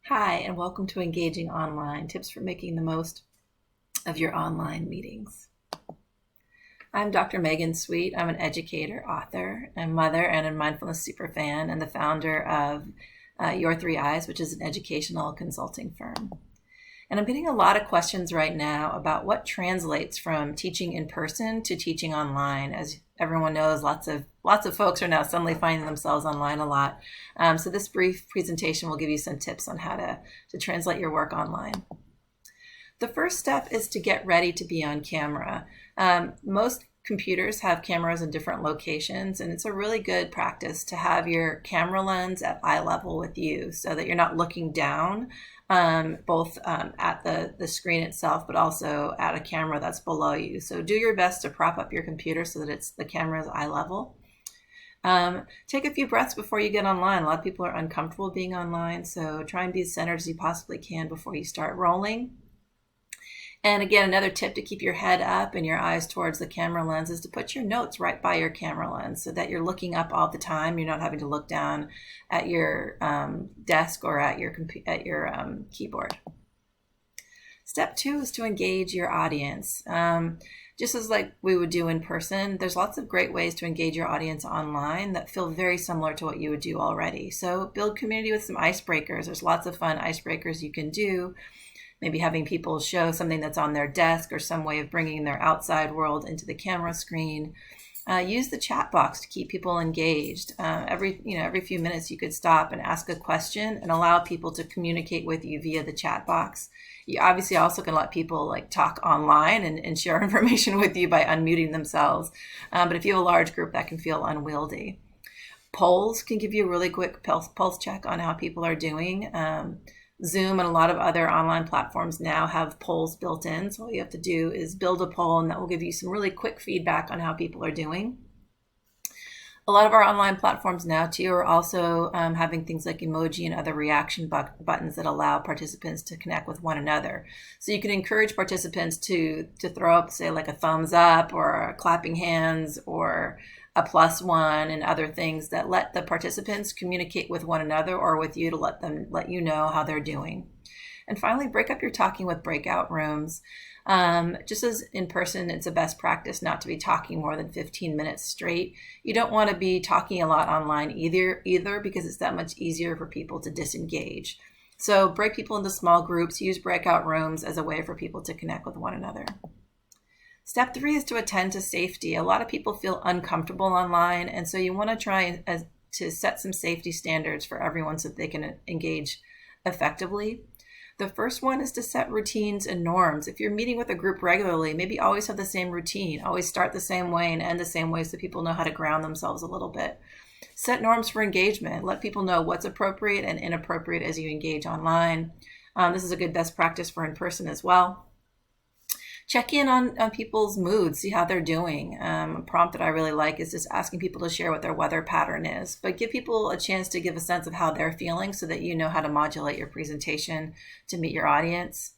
Hi, and welcome to Engaging Online, tips for making the most of your online meetings. I'm Dr. Megan Sweet. I'm an educator, author, and mother, and a mindfulness superfan, and the founder of Your Three Eyes, which is an educational consulting firm. And I'm getting a lot of questions right now about what translates from teaching in person to teaching online. As everyone knows, lots of folks are now suddenly finding themselves online a lot. So this brief presentation will give you some tips on how to translate your work online. The first step is to get ready to be on camera. Most computers have cameras in different locations, and it's a really good practice to have your camera lens at eye level with you so that you're not looking down both at the screen itself, but also at a camera that's below you. So do your best to prop up your computer so that the camera is eye level. Take a few breaths before you get online. A lot of people are uncomfortable being online, so try and be as centered as you possibly can before you start rolling. And again, another tip to keep your head up and your eyes towards the camera lens is to put your notes right by your camera lens so that you're looking up all the time. You're not having to look down at your desk or at your keyboard. Step 2 is to engage your audience. Just as like we would do in person, there's lots of great ways to engage your audience online that feel very similar to what you would do already. So build community with some icebreakers. There's lots of fun icebreakers you can do. Maybe having people show something that's on their desk or some way of bringing their outside world into the camera screen. Use the chat box to keep people engaged. Every few minutes you could stop and ask a question and allow people to communicate with you via the chat box. You obviously also can let people talk online and share information with you by unmuting themselves. But if you have a large group, that can feel unwieldy. Polls can give you a really quick pulse check on how people are doing. Zoom and a lot of other online platforms now have polls built in. So all you have to do is build a poll, and that will give you some really quick feedback on how people are doing. A lot of our online platforms now too are also having things like emoji and other reaction buttons that allow participants to connect with one another. So you can encourage participants to throw up, say, like a thumbs up or clapping hands or a +1 and other things that let the participants communicate with one another or with you to let you know how they're doing. And finally, break up your talking with breakout rooms. Just as in person, it's a best practice not to be talking more than 15 minutes straight. You don't want to be talking a lot online either because it's that much easier for people to disengage. So break people into small groups, use breakout rooms as a way for people to connect with one another. Step 3 is to attend to safety. A lot of people feel uncomfortable online, and so you want to try to set some safety standards for everyone so that they can engage effectively. The first one is to set routines and norms. If you're meeting with a group regularly, maybe always have the same routine, always start the same way and end the same way so people know how to ground themselves a little bit. Set norms for engagement. Let people know what's appropriate and inappropriate as you engage online. This is a good best practice for in person as well. Check in on people's moods, see how they're doing. A prompt that I really like is just asking people to share what their weather pattern is, but give people a chance to give a sense of how they're feeling so that you know how to modulate your presentation to meet your audience.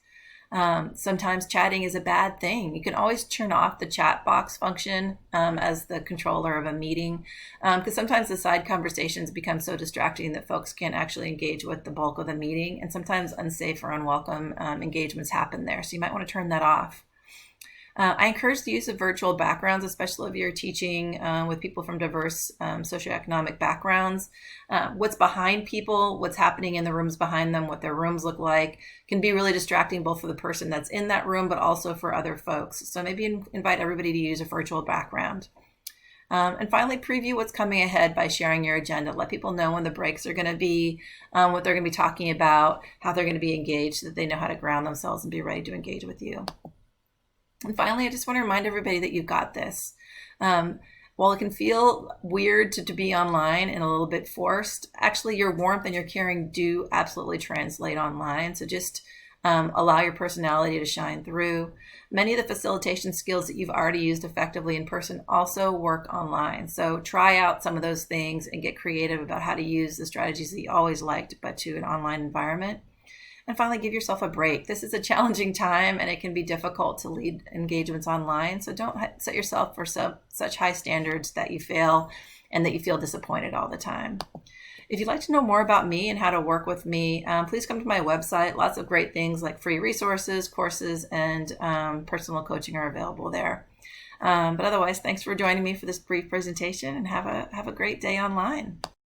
Sometimes chatting is a bad thing. You can always turn off the chat box function as the controller of a meeting, because sometimes the side conversations become so distracting that folks can't actually engage with the bulk of the meeting, and sometimes unsafe or unwelcome engagements happen there. So you might want to turn that off. I encourage the use of virtual backgrounds, especially if you're teaching with people from diverse socioeconomic backgrounds. What's behind people, what's happening in the rooms behind them, what their rooms look like, can be really distracting both for the person that's in that room, but also for other folks. So maybe invite everybody to use a virtual background. And finally, preview what's coming ahead by sharing your agenda. Let people know when the breaks are going to be, what they're going to be talking about, how they're going to be engaged, so that they know how to ground themselves and be ready to engage with you. And finally, I just want to remind everybody that you've got this. While it can feel weird to be online and a little bit forced, actually your warmth and your caring do absolutely translate online. So just allow your personality to shine through. Many of the facilitation skills that you've already used effectively in person also work online. So try out some of those things and get creative about how to use the strategies that you always liked, but to an online environment. And finally, give yourself a break. This is a challenging time and it can be difficult to lead engagements online. So don't set yourself for such high standards that you fail and that you feel disappointed all the time. If you'd like to know more about me and how to work with me, please come to my website. Lots of great things like free resources, courses, and personal coaching are available there. But otherwise, thanks for joining me for this brief presentation, and have a great day online.